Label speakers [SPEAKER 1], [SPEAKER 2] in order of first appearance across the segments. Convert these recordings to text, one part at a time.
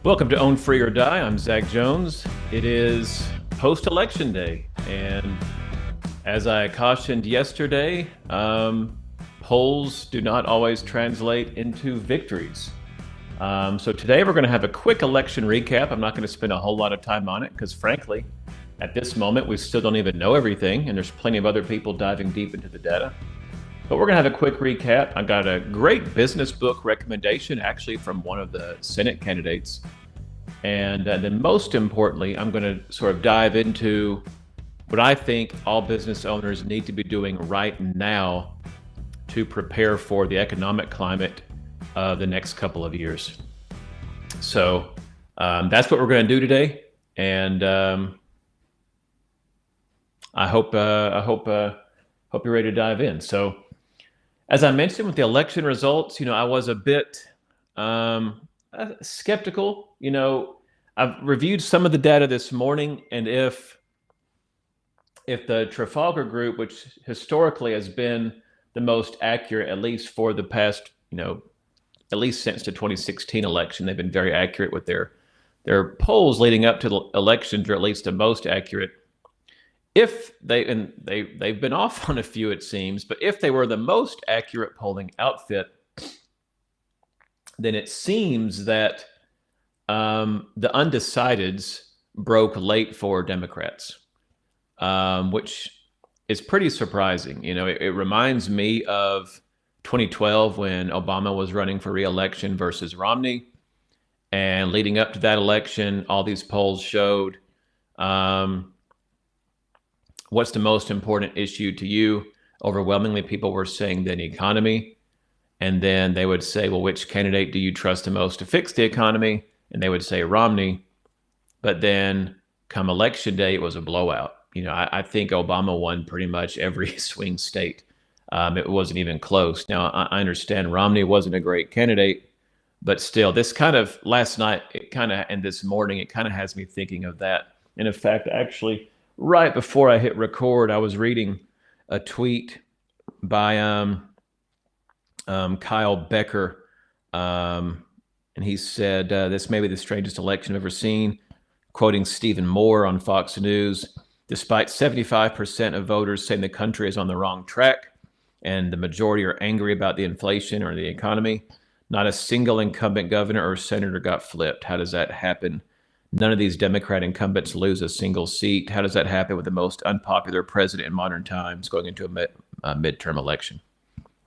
[SPEAKER 1] Welcome to Own Free or Die. I'm Zach Jones. It is post-election day, and as I cautioned yesterday, polls do not always translate into victories. So today we're going to have a quick election recap. I'm not going to spend a whole lot of time on it because, frankly, at this moment, we still don't even know everything, and there's plenty of other people diving deep into the data. But we're going to have a quick recap. I got a great business book recommendation, actually, from one of the Senate candidates. And then most importantly, I'm going to sort of dive into what I think all business owners need to be doing right now to prepare for the economic climate of the next couple of years. So that's what we're going to do today. And I hope you're ready to dive in. So, as I mentioned with the election results, I was a bit skeptical. I've reviewed some of the data this morning, and if the Trafalgar Group, which historically has been the most accurate, at least for the past, at least since the 2016 election, they've been very accurate with their polls leading up to the elections, or at least the most accurate. If they've been off on a few, it seems, but if they were the most accurate polling outfit, then it seems that the undecideds broke late for Democrats, which is pretty surprising. It reminds me of 2012 when Obama was running for re-election versus Romney, and leading up to that election, all these polls showed what's the most important issue to you? Overwhelmingly, people were saying the economy. And then they would say, well, which candidate do you trust the most to fix the economy? And they would say Romney. But then come election day, it was a blowout. I think Obama won pretty much every swing state. It wasn't even close. Now, I understand Romney wasn't a great candidate, but still, this kind of last night, and this morning, it kind of has me thinking of that. And in fact, actually, right before I hit record, I was reading a tweet by Kyle Becker, and he said, this may be the strangest election I've ever seen, quoting Stephen Moore on Fox News. Despite 75% of voters saying the country is on the wrong track and the majority are angry about the inflation or the economy, not a single incumbent governor or senator got flipped. How does that happen? None of these Democrat incumbents lose a single seat. How does that happen with the most unpopular president in modern times going into a midterm election?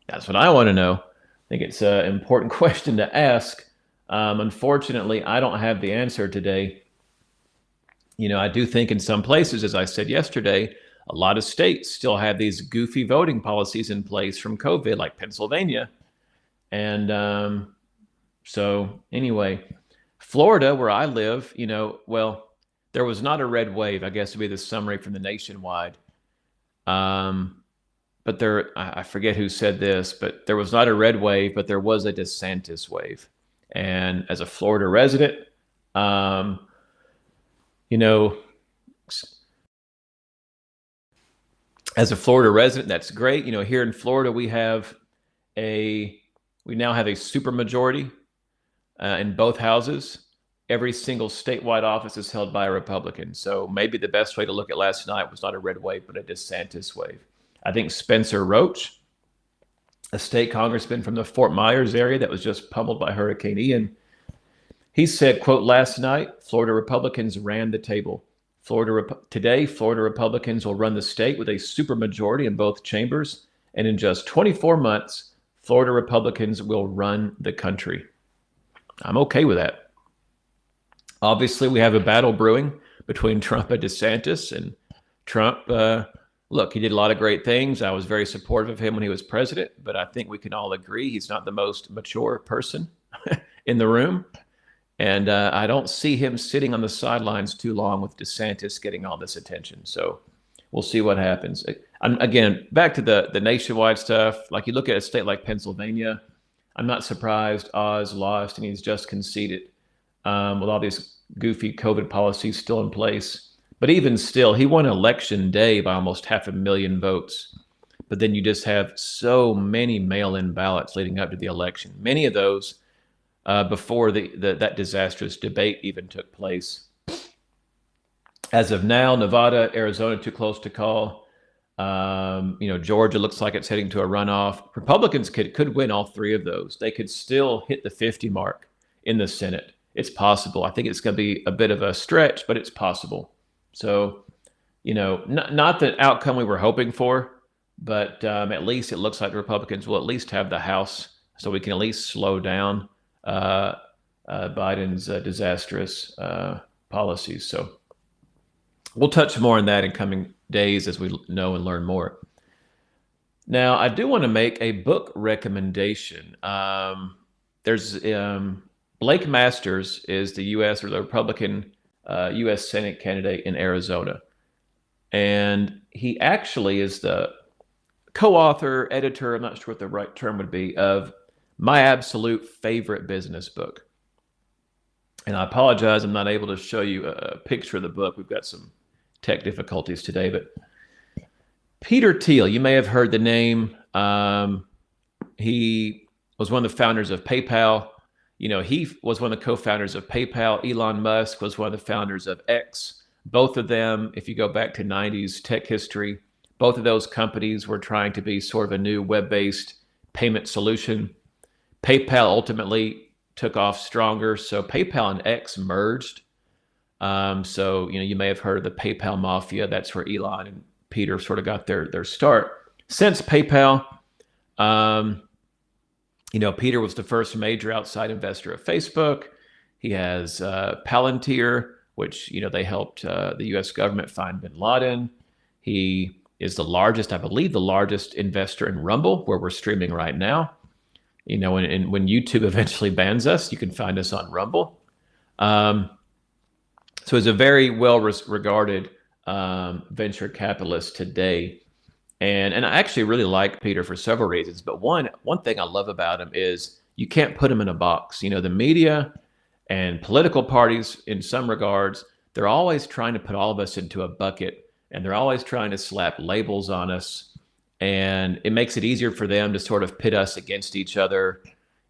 [SPEAKER 1] That's what I want to know. I think it's an important question to ask. Unfortunately, I don't have the answer today. I do think in some places, as I said yesterday, a lot of states still have these goofy voting policies in place from COVID, like Pennsylvania. And so anyway, Florida, where I live, there was not a red wave, I guess would be the summary from the Nationwide. But I forget who said this, but there was not a red wave, but there was a DeSantis wave. And as a Florida resident, as a Florida resident, that's great. Here in Florida, we now have a supermajority in both houses. Every single statewide office is held by a Republican. So maybe the best way to look at last night was not a red wave, but a DeSantis wave. I think Spencer Roach, a state congressman from the Fort Myers area that was just pummeled by Hurricane Ian, he said, quote, last night, Florida Republicans ran the table. Today, Florida Republicans will run the state with a supermajority in both chambers. And in just 24 months, Florida Republicans will run the country. I'm okay with that. Obviously, we have a battle brewing between Trump and DeSantis. And Trump, look, he did a lot of great things. I was very supportive of him when he was president, but I think we can all agree he's not the most mature person in the room. And I don't see him sitting on the sidelines too long with DeSantis getting all this attention. So we'll see what happens. Again, back to the nationwide stuff. Like you look at a state like Pennsylvania, I'm not surprised Oz lost and he's just conceded with all these goofy COVID policies still in place. But even still, he won election day by almost 500,000 votes. But then you just have so many mail-in ballots leading up to the election. Many of those before that disastrous debate even took place. As of now, Nevada, Arizona, too close to call. Georgia looks like it's heading to a runoff. Republicans could win all three of those. They could still hit the 50 mark in the Senate. It's possible. I think it's going to be a bit of a stretch, but it's possible. So, not the outcome we were hoping for, but at least it looks like the Republicans will at least have the House, so we can at least slow down Biden's disastrous policies. So we'll touch more on that in coming days as we know and learn more. Now, I do want to make a book recommendation. There's Blake Masters is the U.S. or the Republican U.S. Senate candidate in Arizona. And he actually is the co-author, editor, I'm not sure what the right term would be, of my absolute favorite business book. And I apologize, I'm not able to show you a picture of the book. We've got some tech difficulties today, but Peter Thiel, you may have heard the name. He was one of the founders of PayPal. He was one of the co-founders of PayPal. Elon Musk was one of the founders of X. Both of them, if you go back to 90s tech history, both of those companies were trying to be sort of a new web-based payment solution. PayPal ultimately took off stronger. So PayPal and X merged. So, you may have heard of the PayPal mafia. That's where Elon and Peter sort of got their start. Since PayPal, Peter was the first major outside investor of Facebook. He has Palantir, which, they helped the U.S. government find bin Laden. He is the largest, I believe, the largest investor in Rumble, where we're streaming right now. And when YouTube eventually bans us, you can find us on Rumble. So he's a very well-regarded venture capitalist today. And I actually really like Peter for several reasons. But one thing I love about him is you can't put him in a box. The media and political parties, in some regards, they're always trying to put all of us into a bucket, and they're always trying to slap labels on us. And it makes it easier for them to sort of pit us against each other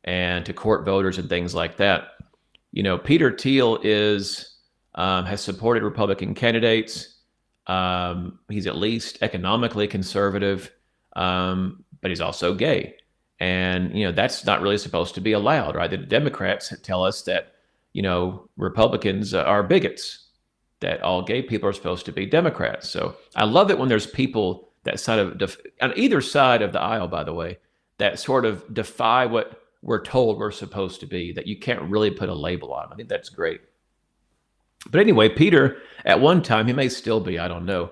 [SPEAKER 1] and to court voters and things like that. Peter Thiel has supported Republican candidates. He's at least economically conservative, but he's also gay. And, that's not really supposed to be allowed, right? The Democrats tell us that, Republicans are bigots, that all gay people are supposed to be Democrats. So I love it when there's people that on either side of the aisle, by the way, that sort of defy what we're told we're supposed to be, that you can't really put a label on. I think that's great. But anyway, Peter, at one time, he may still be, I don't know,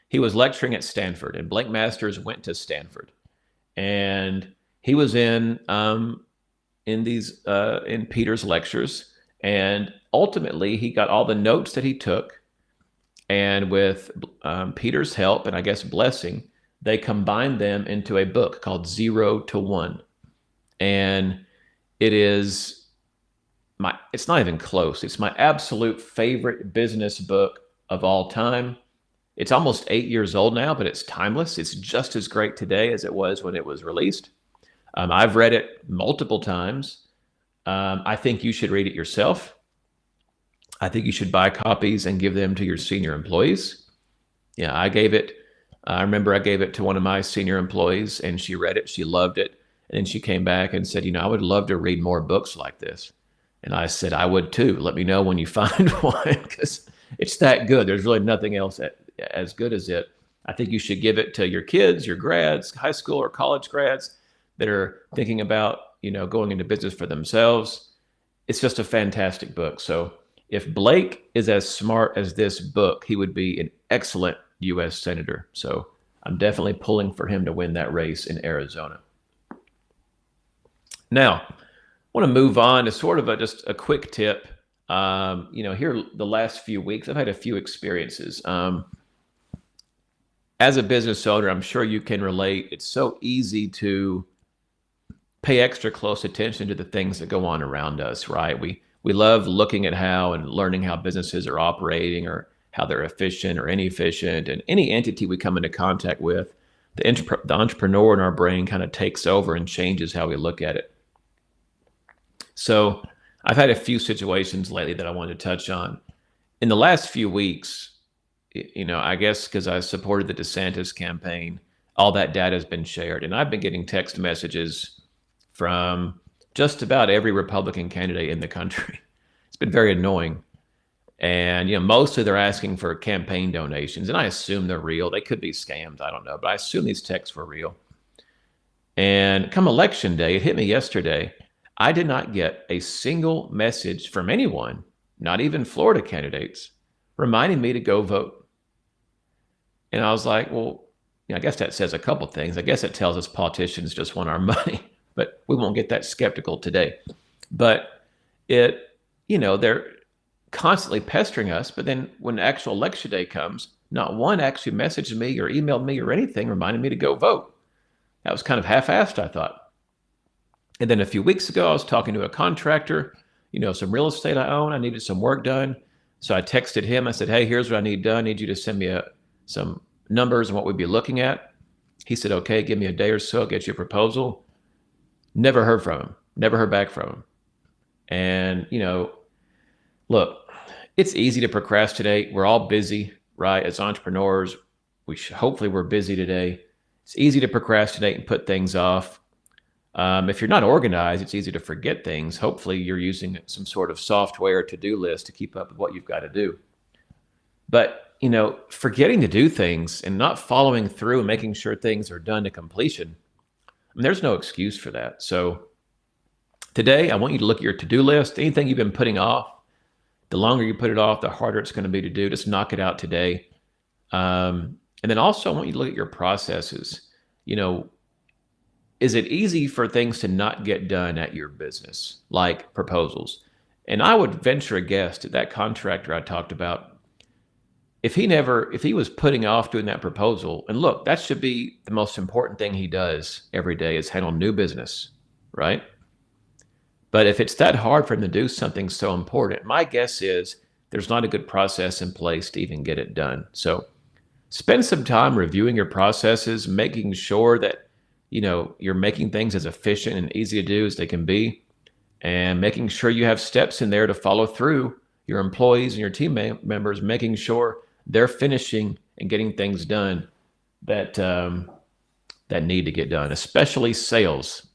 [SPEAKER 1] he was lecturing at Stanford, and Blake Masters went to Stanford. And he was in Peter's lectures, and ultimately he got all the notes that he took, and with Peter's help and I guess blessing, they combined them into a book called 0 to 1. And it's not even close. It's my absolute favorite business book of all time. It's almost 8 years old now, but it's timeless. It's just as great today as it was when it was released. I've read it multiple times. I think you should read it yourself. I think you should buy copies and give them to your senior employees. Yeah, I remember I gave it to one of my senior employees, and she read it. She loved it. And then she came back and said, I would love to read more books like this. And I said, I would too. Let me know when you find one, because it's that good. There's really nothing else as good as it. I think you should give it to your kids, your grads, high school or college grads that are thinking about, going into business for themselves. It's just a fantastic book. So if Blake is as smart as this book, he would be an excellent U.S. Senator. So I'm definitely pulling for him to win that race in Arizona. Now, I want to move on to sort of just a quick tip. Here the last few weeks, I've had a few experiences. As a business owner, I'm sure you can relate. It's so easy to pay extra close attention to the things that go on around us, right? We love looking at how and learning how businesses are operating, or how they're efficient or inefficient. And any entity we come into contact with, the entrepreneur in our brain kind of takes over and changes how we look at it. So I've had a few situations lately that I wanted to touch on. In the last few weeks, I guess because I supported the DeSantis campaign, all that data has been shared. And I've been getting text messages from just about every Republican candidate in the country. It's been very annoying. And, mostly they're asking for campaign donations. And I assume they're real. They could be scams. I don't know. But I assume these texts were real. And come election day, it hit me yesterday. I did not get a single message from anyone, not even Florida candidates, reminding me to go vote. And I was like, well, I guess that says a couple things. I guess it tells us politicians just want our money, but we won't get that skeptical today. But they're constantly pestering us. But then when the actual election day comes, not one actually messaged me or emailed me or anything reminding me to go vote. That was kind of half-assed, I thought. And then a few weeks ago, I was talking to a contractor, some real estate I own. I needed some work done. So I texted him. I said, hey, here's what I need done. I need you to send me some numbers and what we'd be looking at. He said, okay, give me a day or so. I'll get you a proposal. Never heard from him. Never heard back from him. And, look, it's easy to procrastinate. We're all busy, right? As entrepreneurs, hopefully we're busy today. It's easy to procrastinate and put things off. If you're not organized, it's easy to forget things. Hopefully you're using some sort of software or to-do list to keep up with what you've got to do. But, forgetting to do things and not following through and making sure things are done to completion, there's no excuse for that. So today, I want you to look at your to-do list. Anything you've been putting off, the longer you put it off, the harder it's going to be to do. Just knock it out today. And then also, I want you to look at your processes. Is it easy for things to not get done at your business, like proposals? And I would venture a guess that contractor I talked about, if he was putting off doing that proposal, and look, that should be the most important thing he does every day is handle new business, right? But if it's that hard for him to do something so important, my guess is there's not a good process in place to even get it done. So spend some time reviewing your processes, making sure that you're making things as efficient and easy to do as they can be, and making sure you have steps in there to follow through. Your employees and your team members, making sure they're finishing and getting things done that need to get done, especially sales.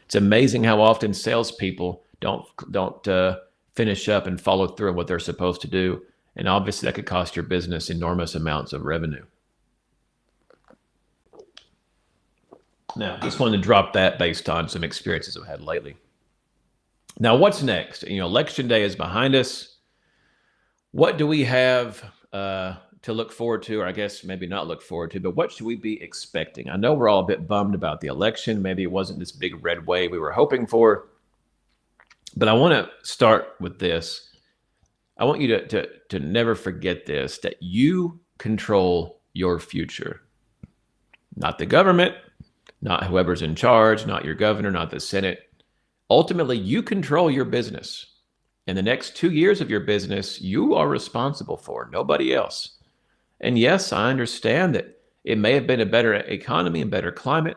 [SPEAKER 1] It's amazing how often salespeople don't finish up and follow through on what they're supposed to do, and obviously that could cost your business enormous amounts of revenue. Now, just wanted to drop that based on some experiences I've had lately. Now, what's next? Election day is behind us. What do we have to look forward to, or I guess maybe not look forward to, but what should we be expecting? I know we're all a bit bummed about the election. Maybe it wasn't this big red wave we were hoping for. But I want to start with this. I want you to never forget this, that you control your future. Not the government, not whoever's in charge, not your governor, not the Senate. Ultimately, you control your business. And the next 2 years of your business, you are responsible for, nobody else. And yes, I understand that it may have been a better economy and better climate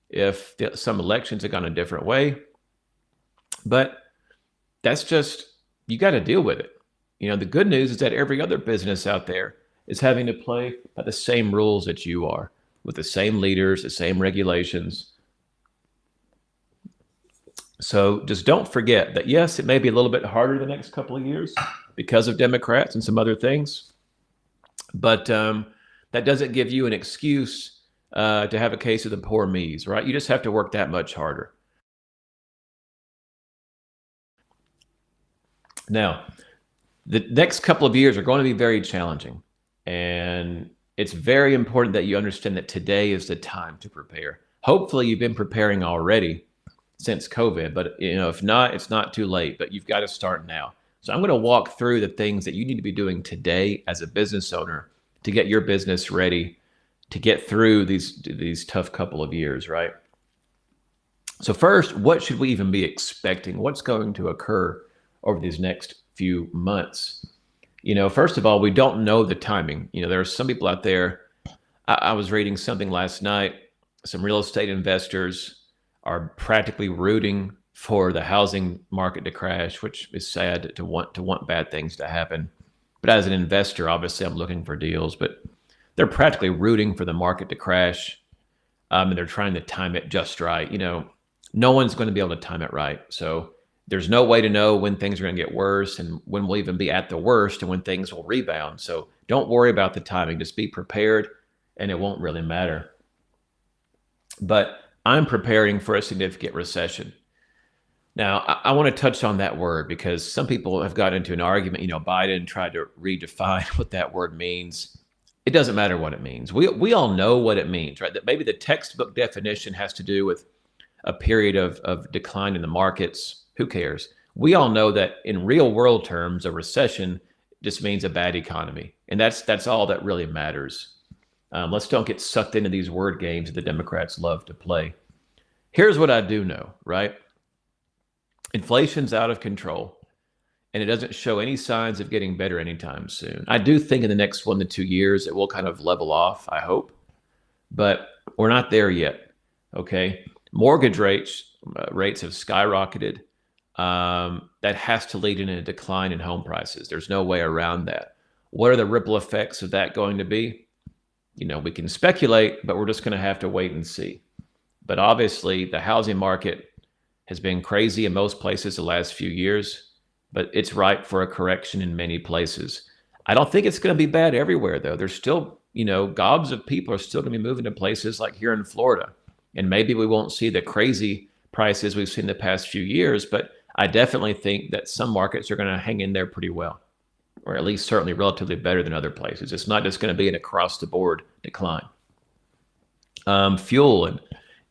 [SPEAKER 1] if some elections had gone a different way. But that's just, you got to deal with it. The good news is that every other business out there is having to play by the same rules that you are, with the same leaders, the same regulations. So just don't forget that, yes, it may be a little bit harder the next couple of years because of Democrats and some other things. But that doesn't give you an excuse to have a case of the poor me's, right? You just have to work that much harder. Now, the next couple of years are going to be very challenging. And it's very important that you understand that today is the time to prepare. Hopefully you've been preparing already since COVID, but if not, it's not too late, but you've got to start now. So I'm going to walk through the things that you need to be doing today as a business owner to get your business ready to get through these tough couple of years, right? So first, what should we even be expecting? What's going to occur over these next few months? First of all, we don't know the timing. There are some people out there. I was reading something last night. Some real estate investors are practically rooting for the housing market to crash, which is sad to want bad things to happen. But as an investor, obviously, I'm looking for deals. But they're practically rooting for the market to crash, and they're trying to time it just right. No one's going to be able to time it right. So there's no way to know when things are going to get worse and when we'll even be at the worst and when things will rebound. So don't worry about the timing. Just be prepared, and it won't really matter. But I'm preparing for a significant recession. Now, I want to touch on that word because some people have gotten into an argument. Biden tried to redefine what that word means. It doesn't matter what it means. We all know what it means, right? That maybe the textbook definition has to do with a period of decline in the markets. Who cares? We all know that in real world terms, a recession just means a bad economy. And that's all that really matters. Let's don't get sucked into these word games that the Democrats love to play. Here's what I do know, right? Inflation's out of control, and it doesn't show any signs of getting better anytime soon. I do think in the next 1 to 2 years, it will kind of level off, I hope, but we're not there yet, okay? Mortgage rates have skyrocketed. That has to lead in a decline in home prices. There's no way around that. What are the ripple effects of that going to be? We can speculate, but we're just going to have to wait and see. But obviously, the housing market has been crazy in most places the last few years, but it's ripe for a correction in many places. I don't think it's going to be bad everywhere, though. There's still, gobs of people are still going to be moving to places like here in Florida. And maybe we won't see the crazy prices we've seen the past few years, but I definitely think that some markets are going to hang in there pretty well, or at least certainly relatively better than other places. It's not just going to be an across-the-board decline. Fuel and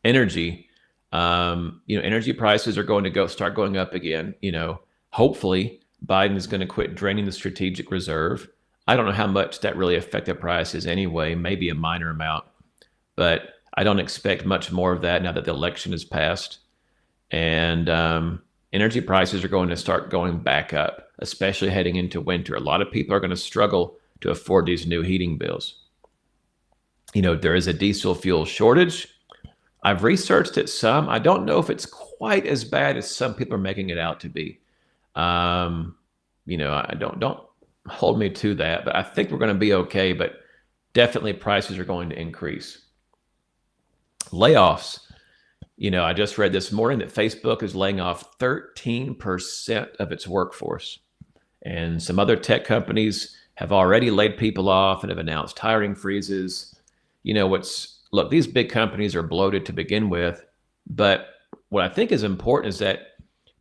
[SPEAKER 1] energy. Energy prices are going to start going up again. Hopefully Biden is going to quit draining the strategic reserve. I don't know how much that really affected prices anyway, maybe a minor amount, but I don't expect much more of that now that the election has passed. And energy prices are going to start going back up, especially heading into winter. A lot of people are going to struggle to afford these new heating bills. There is a diesel fuel shortage. I've researched it some. I don't know if it's quite as bad as some people are making it out to be. I don't hold me to that, but I think we're going to be okay. But definitely prices are going to increase. Layoffs. I just read this morning that Facebook is laying off 13% of its workforce. And some other tech companies have already laid people off and have announced hiring freezes. Look, these big companies are bloated to begin with, but what I think is important is that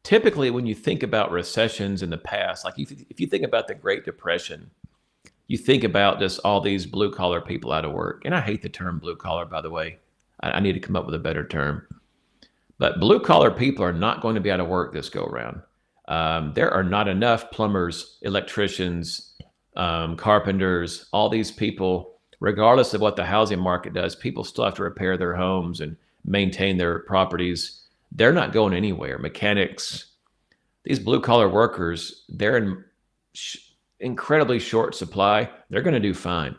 [SPEAKER 1] typically when you think about recessions in the past, like if you think about the Great Depression, you think about just all these blue collar people out of work. And I hate the term blue collar, by the way. I need to come up with a better term. But blue collar people are not going to be out of work this go around. There are not enough plumbers, electricians, carpenters, all these people. Regardless of what the housing market does, people still have to repair their homes and maintain their properties. They're not going anywhere. Mechanics, these blue collar workers, they're in incredibly short supply. They're going to do fine.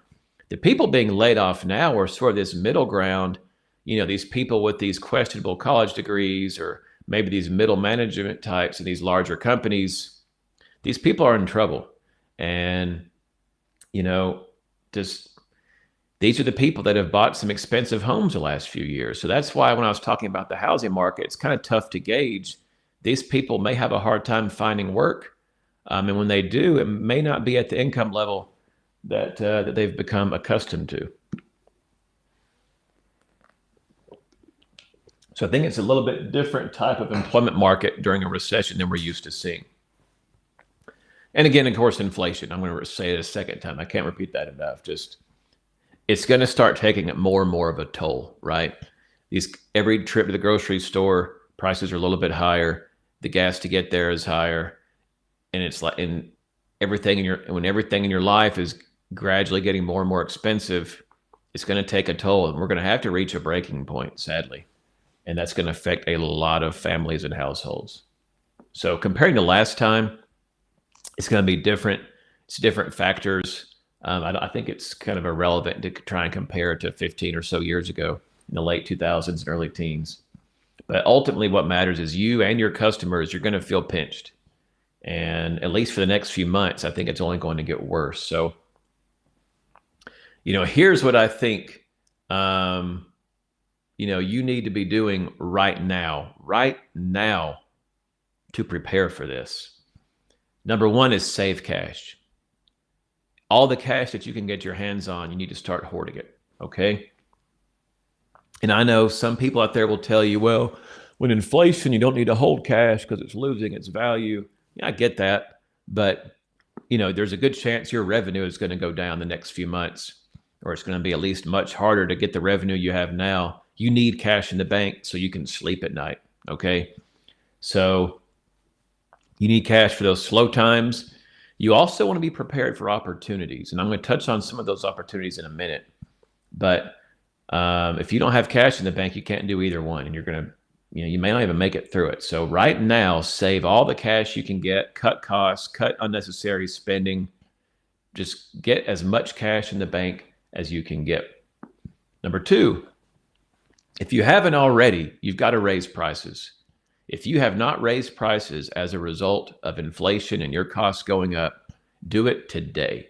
[SPEAKER 1] The people being laid off now are sort of this middle ground, these people with these questionable college degrees or maybe these middle management types in these larger companies. These people are in trouble. And, these are the people that have bought some expensive homes the last few years. So that's why when I was talking about the housing market, it's kind of tough to gauge. These people may have a hard time finding work. And when they do, it may not be at the income level that they've become accustomed to. So I think it's a little bit different type of employment market during a recession than we're used to seeing. And again, of course, inflation. I'm going to say it a second time. I can't repeat that enough. It's going to start taking more and more of a toll, right? Every trip to the grocery store, prices are a little bit higher. The gas to get there is higher. And it's like when everything in your life is gradually getting more and more expensive, it's going to take a toll. And we're going to have to reach a breaking point, sadly. And that's going to affect a lot of families and households. So comparing to last time, it's going to be different. It's different factors. I think it's kind of irrelevant to try and compare it to 15 or so years ago in the late 2000s and early teens. But ultimately, what matters is you and your customers, you're going to feel pinched. And at least for the next few months, I think it's only going to get worse. So, here's what I think, you need to be doing right now to prepare for this. Number one is save cash. All the cash that you can get your hands on, you need to start hoarding it. Okay. And I know some people out there will tell you, well, when inflation, you don't need to hold cash because it's losing its value. Yeah, I get that. But, there's a good chance your revenue is going to go down the next few months, or it's going to be at least much harder to get the revenue you have now. You need cash in the bank so you can sleep at night. Okay. So you need cash for those slow times. You also want to be prepared for opportunities. And I'm going to touch on some of those opportunities in a minute. But if you don't have cash in the bank, you can't do either one. And you're going to, you may not even make it through it. So right now, save all the cash you can get, cut costs, cut unnecessary spending. Just get as much cash in the bank as you can get. Number two, if you haven't already, you've got to raise prices. If you have not raised prices as a result of inflation and your costs going up, do it today.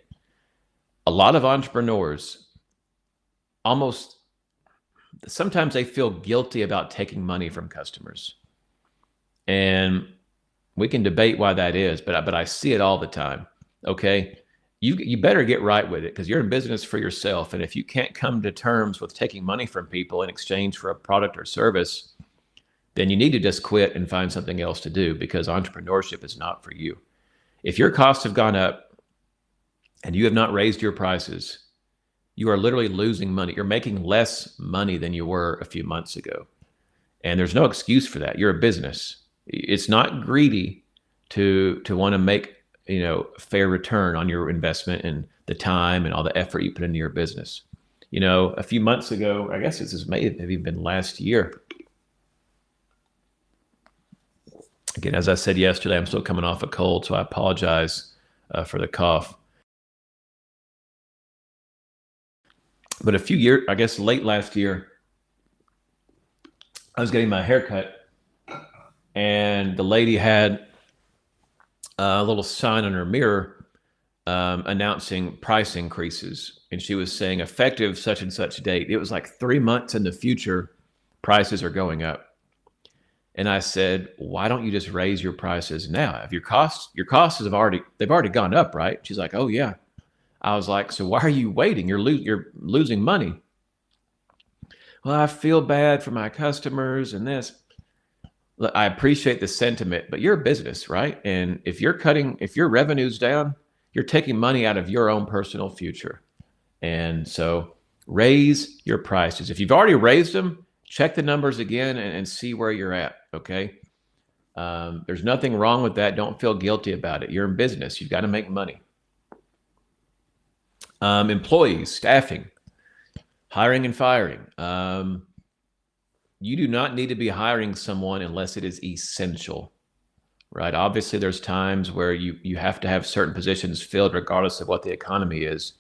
[SPEAKER 1] A lot of entrepreneurs sometimes they feel guilty about taking money from customers. And we can debate why that is, but I see it all the time. Okay. You better get right with it because you're in business for yourself. And if you can't come to terms with taking money from people in exchange for a product or service, then you need to just quit and find something else to do because entrepreneurship is not for you. If your costs have gone up and you have not raised your prices, you are literally losing money. You're making less money than you were a few months ago. And there's no excuse for that. You're a business. It's not greedy to want to make, fair return on your investment and the time and all the effort you put into your business. A few months ago, I guess this may have even been last year. Again, as I said yesterday, I'm still coming off a cold, so I apologize for the cough. But a few years, I guess late last year, I was getting my hair cut, and the lady had a little sign on her mirror announcing price increases. And she was saying effective such and such date. It was like 3 months in the future, prices are going up. And I said, why don't you just raise your prices now? If your costs they've already gone up, right? She's like, oh yeah. I was like, so why are you waiting? You're losing money. Well, I feel bad for my customers and this. Look, I appreciate the sentiment, but you're a business, right? And if your revenue's down, you're taking money out of your own personal future. And so raise your prices. If you've already raised them, check the numbers again and see where you're at. Okay. There's nothing wrong with that. Don't feel guilty about it. You're in business. You've got to make money. Employees, staffing, hiring and firing. You do not need to be hiring someone unless it is essential, right? Obviously, there's times where you have to have certain positions filled regardless of what the economy is.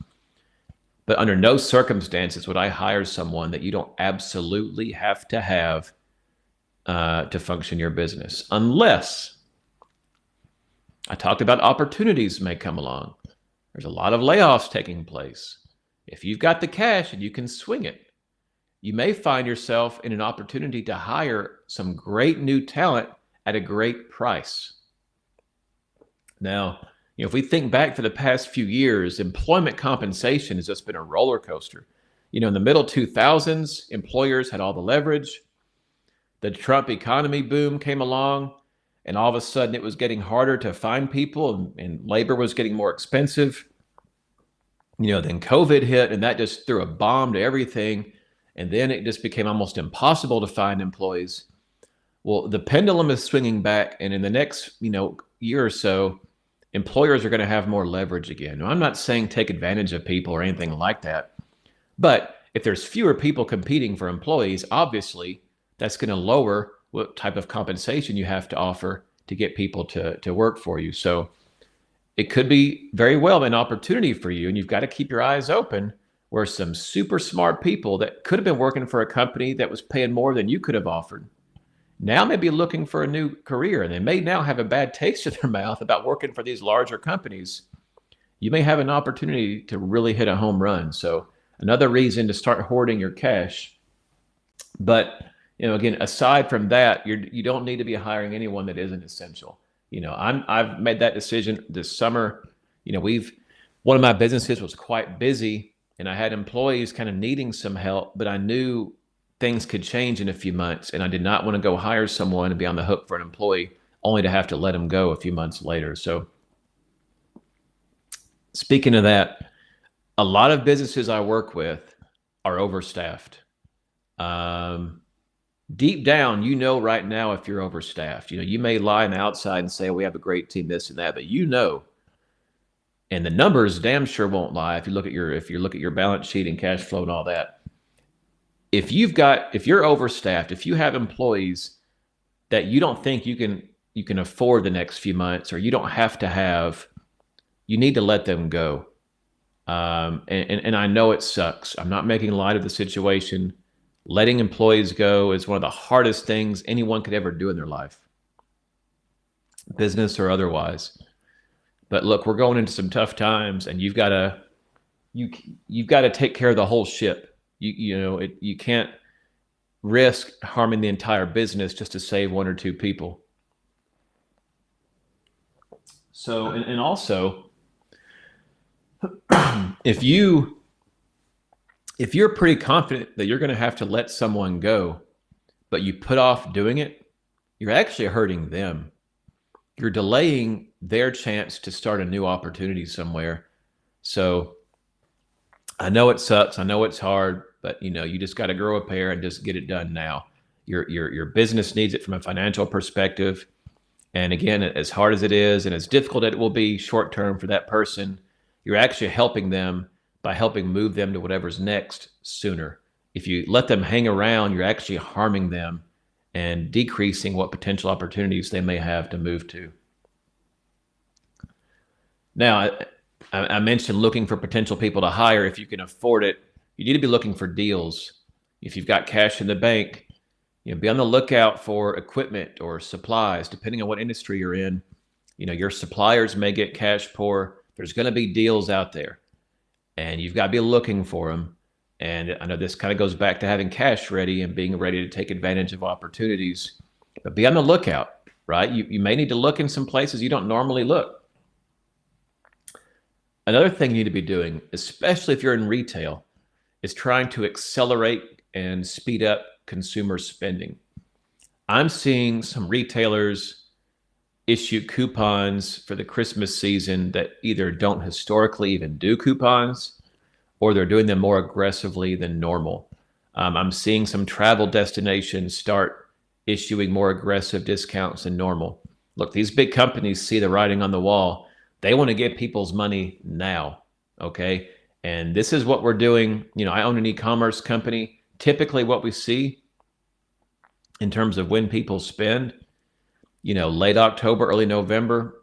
[SPEAKER 1] But under no circumstances would I hire someone that you don't absolutely have to have to function your business. Unless, I talked about opportunities may come along. There's a lot of layoffs taking place. If you've got the cash and you can swing it, you may find yourself in an opportunity to hire some great new talent at a great price. Now, if we think back for the past few years, employment compensation has just been a roller coaster. In the middle 2000s, employers had all the leverage. The Trump economy boom came along, and all of a sudden it was getting harder to find people and labor was getting more expensive. Then COVID hit, and that just threw a bomb to everything. And then it just became almost impossible to find employees. Well, the pendulum is swinging back, and in the next, year or so, employers are going to have more leverage again. Now, I'm not saying take advantage of people or anything like that, but if there's fewer people competing for employees, obviously that's going to lower what type of compensation you have to offer to get people to work for you. So it could be very well an opportunity for you, and you've got to keep your eyes open where some super smart people that could have been working for a company that was paying more than you could have offered, now may be looking for a new career, and they may now have a bad taste in their mouth about working for these larger companies. You may have an opportunity to really hit a home run. So another reason to start hoarding your cash. But again, aside from that, you don't need to be hiring anyone that isn't essential. I've made that decision this summer. We've one of my businesses was quite busy, and I had employees kind of needing some help, but I knew things could change in a few months, and I did not want to go hire someone and be on the hook for an employee only to have to let them go a few months later. So speaking of that, a lot of businesses I work with are overstaffed. Deep down, right now if you're overstaffed. You may lie on the outside and say, we have a great team, this and that, but and the numbers damn sure won't lie if you look at your balance sheet and cash flow and all that. If you're overstaffed, if you have employees that you don't think you can afford the next few months, or you don't have to have, you need to let them go. And I know it sucks. I'm not making light of the situation. Letting employees go is one of the hardest things anyone could ever do in their life, business or otherwise. But look, we're going into some tough times, and you've got to take care of the whole ship. You can't risk harming the entire business just to save one or two people. So, and also, if you're pretty confident that you're going to have to let someone go, but you put off doing it, you're actually hurting them. You're delaying their chance to start a new opportunity somewhere. So I know it sucks. I know it's hard, but you just got to grow a pair and just get it done now. Your business needs it from a financial perspective. And again, as hard as it is and as difficult as it will be short term for that person, you're actually helping them by helping move them to whatever's next sooner. If you let them hang around, you're actually harming them and decreasing what potential opportunities they may have to move to. Now, I mentioned looking for potential people to hire. If you can afford it, you need to be looking for deals. If you've got cash in the bank, be on the lookout for equipment or supplies, depending on what industry you're in. Your suppliers may get cash poor. There's going to be deals out there, and you've got to be looking for them. And I know this kind of goes back to having cash ready and being ready to take advantage of opportunities, but be on the lookout, right? You may need to look in some places you don't normally look. Another thing you need to be doing, especially if you're in retail, is trying to accelerate and speed up consumer spending. I'm seeing some retailers issue coupons for the Christmas season that either don't historically even do coupons, or they're doing them more aggressively than normal. I'm seeing some travel destinations start issuing more aggressive discounts than normal. Look, these big companies see the writing on the wall. They want to get people's money now, okay? And this is what we're doing. I own an e-commerce company. Typically what we see in terms of when people spend, late October, early November,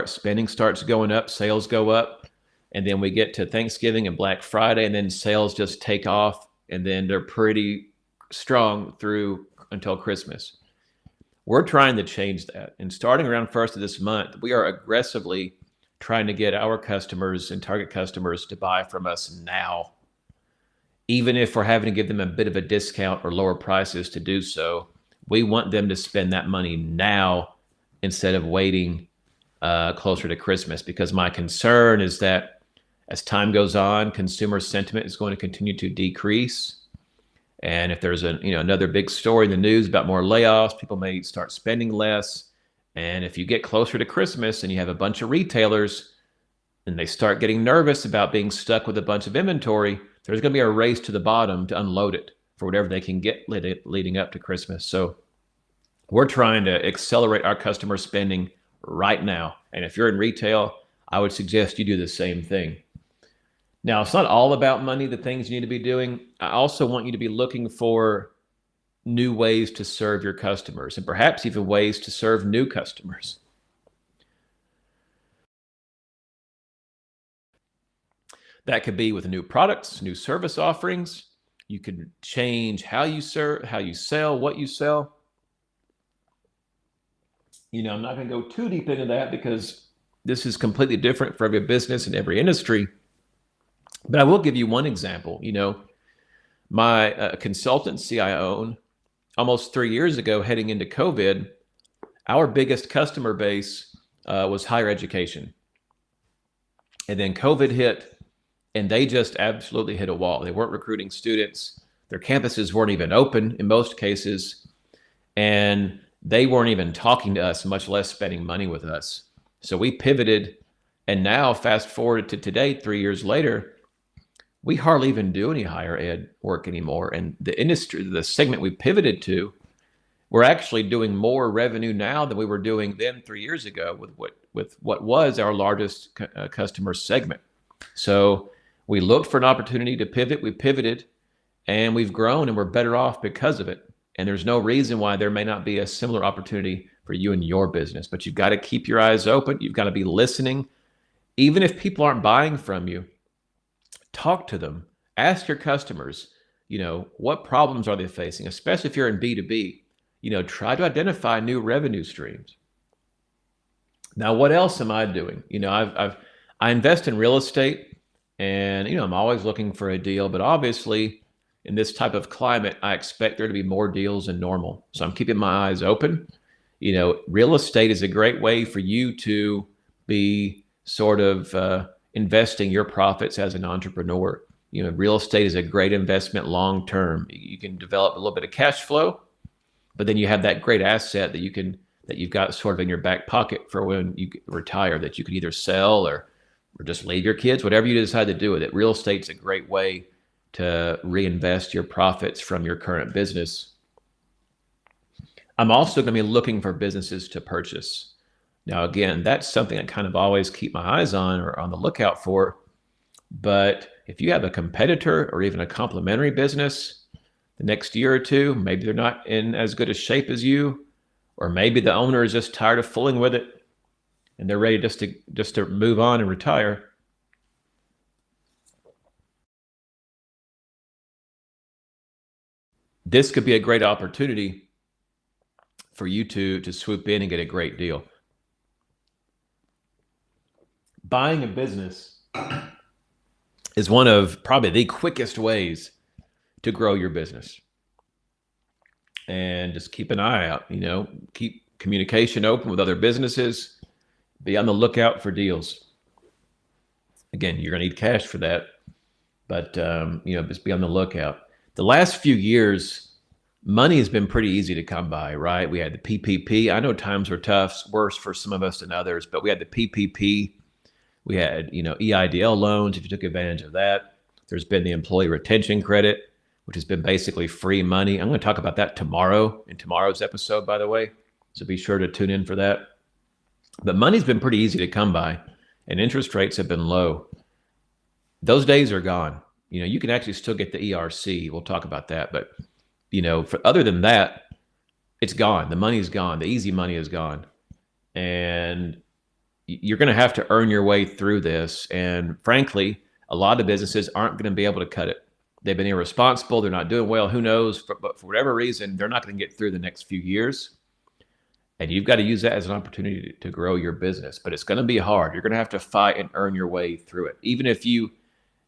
[SPEAKER 1] spending starts going up, sales go up. And then we get to Thanksgiving and Black Friday, and then sales just take off, and then they're pretty strong through until Christmas. We're trying to change that. And starting around 1st of this month, we are aggressively trying to get our customers and target customers to buy from us now. Even if we're having to give them a bit of a discount or lower prices to do so, we want them to spend that money now instead of waiting closer to Christmas, because my concern is that as time goes on, consumer sentiment is going to continue to decrease. And if there's another big story in the news about more layoffs, people may start spending less. And if you get closer to Christmas and you have a bunch of retailers and they start getting nervous about being stuck with a bunch of inventory, there's going to be a race to the bottom to unload it for whatever they can get leading up to Christmas. So we're trying to accelerate our customer spending right now. And if you're in retail, I would suggest you do the same thing. Now, it's not all about money, the things you need to be doing. I also want you to be looking for new ways to serve your customers, and perhaps even ways to serve new customers. That could be with new products, new service offerings, You can change how you serve, how you sell, what you sell. I'm not going to go too deep into that because this is completely different for every business and every industry. But I will give you one example. My consultancy I own, almost 3 years ago, heading into COVID, our biggest customer base was higher education. And then COVID hit, and they just absolutely hit a wall. They weren't recruiting students. Their campuses weren't even open in most cases. And they weren't even talking to us, much less spending money with us. So we pivoted. And now, fast forward to today, 3 years later, we hardly even do any higher ed work anymore. And the industry, the segment we pivoted to, we're actually doing more revenue now than we were doing then 3 years ago with what was our largest customer segment. So we looked for an opportunity to pivot. We pivoted, and we've grown, and we're better off because of it. And there's no reason why there may not be a similar opportunity for you in your business. But you've got to keep your eyes open. You've got to be listening. Even if people aren't buying from you, talk to them. Ask your customers, what problems are they facing, especially if you're in B2B. Try to identify new revenue streams. Now, what else am I doing? I invest in real estate, and I'm always looking for a deal. But obviously, in this type of climate, I expect there to be more deals than normal. So I'm keeping my eyes open. Real estate is a great way for you to be sort of investing your profits as an entrepreneur. Real estate is a great investment long term. You can develop a little bit of cash flow, but then you have that great asset that you've got sort of in your back pocket for when you retire, that you can either sell or just leave your kids, whatever you decide to do with it. Real estate's a great way to reinvest your profits from your current business. I'm also going to be looking for businesses to purchase. Now, again, that's something I kind of always keep my eyes on or on the lookout for. But if you have a competitor or even a complementary business, the next year or two, maybe they're not in as good a shape as you, or maybe the owner is just tired of fooling with it and they're ready just to move on and retire. This could be a great opportunity for you to swoop in and get a great deal. Buying a business is one of probably the quickest ways to grow your business. And just keep an eye out, keep communication open with other businesses, be on the lookout for deals. Again, you're going to need cash for that, but just be on the lookout. The last few years, money has been pretty easy to come by, right? We had the PPP. I know times were tough, worse for some of us than others, but we had the PPP. We had, EIDL loans, if you took advantage of that. There's been the employee retention credit, which has been basically free money. I'm going to talk about that tomorrow in tomorrow's episode, by the way. So be sure to tune in for that. But money's been pretty easy to come by, and interest rates have been low. Those days are gone. You can actually still get the ERC. We'll talk about that. But, other than that, it's gone. The money's gone. The easy money is gone. And you're going to have to earn your way through this. And frankly, a lot of businesses aren't going to be able to cut it. They've been irresponsible. They're not doing well. Who knows? But for whatever reason, they're not going to get through the next few years. And you've got to use that as an opportunity to grow your business. But it's going to be hard. You're going to have to fight and earn your way through it. Even if you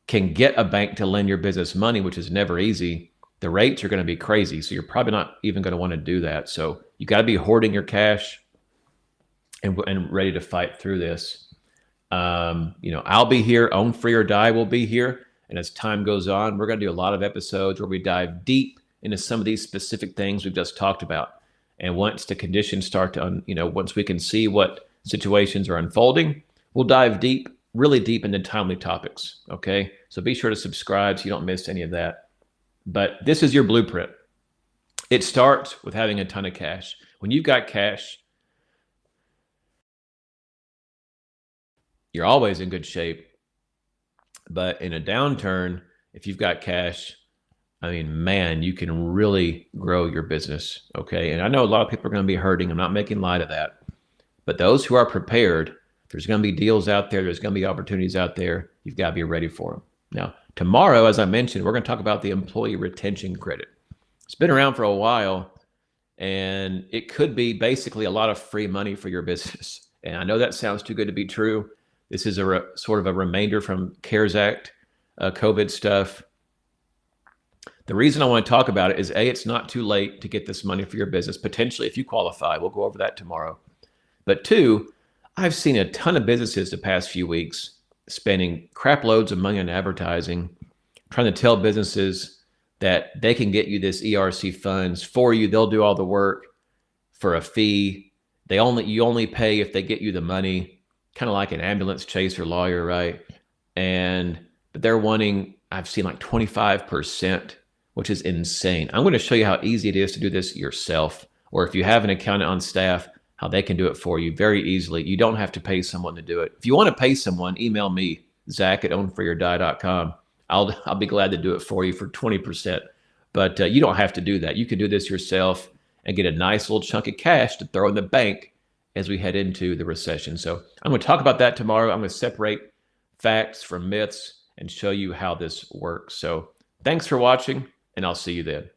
[SPEAKER 1] can get a bank to lend your business money, which is never easy, the rates are going to be crazy. So you're probably not even going to want to do that. So you got to be hoarding your cash and ready to fight through this. I'll be here. Own Free or Die will be here. And as time goes on, we're going to do a lot of episodes where we dive deep into some of these specific things we've just talked about. And once the conditions start to, once we can see what situations are unfolding, we'll dive deep, really deep into timely topics. Okay. So be sure to subscribe so you don't miss any of that. But this is your blueprint. It starts with having a ton of cash. When you've got cash, you're always in good shape. But in a downturn, if you've got cash, you can really grow your business. Okay. And I know a lot of people are going to be hurting. I'm not making light of that. But those who are prepared, there's going to be deals out there. There's going to be opportunities out there. You've got to be ready for them. Now, Tomorrow, as I mentioned, we're going to talk about the employee retention credit. It's been around for a while, and it could be basically a lot of free money for your business. And I know that sounds too good to be true. This is a sort of a remainder from CARES Act, COVID stuff. The reason I want to talk about it is A, it's not too late to get this money for your business, potentially if you qualify. We'll go over that tomorrow. But two, I've seen a ton of businesses the past few weeks spending crap loads of money on advertising, trying to tell businesses that they can get you this ERC funds for you. They'll do all the work for a fee. You only pay if they get you the money, kind of like an ambulance chaser lawyer, right? But they're wanting, I've seen like 25%, which is insane. I'm going to show you how easy it is to do this yourself, or if you have an accountant on staff, how they can do it for you very easily. You don't have to pay someone to do it. If you want to pay someone, email me, Zach@ownforyourdie.com. I'll be glad to do it for you for 20%. But you don't have to do that. You can do this yourself and get a nice little chunk of cash to throw in the bank as we head into the recession. So I'm going to talk about that tomorrow. I'm going to separate facts from myths and show you how this works. So thanks for watching, and I'll see you then.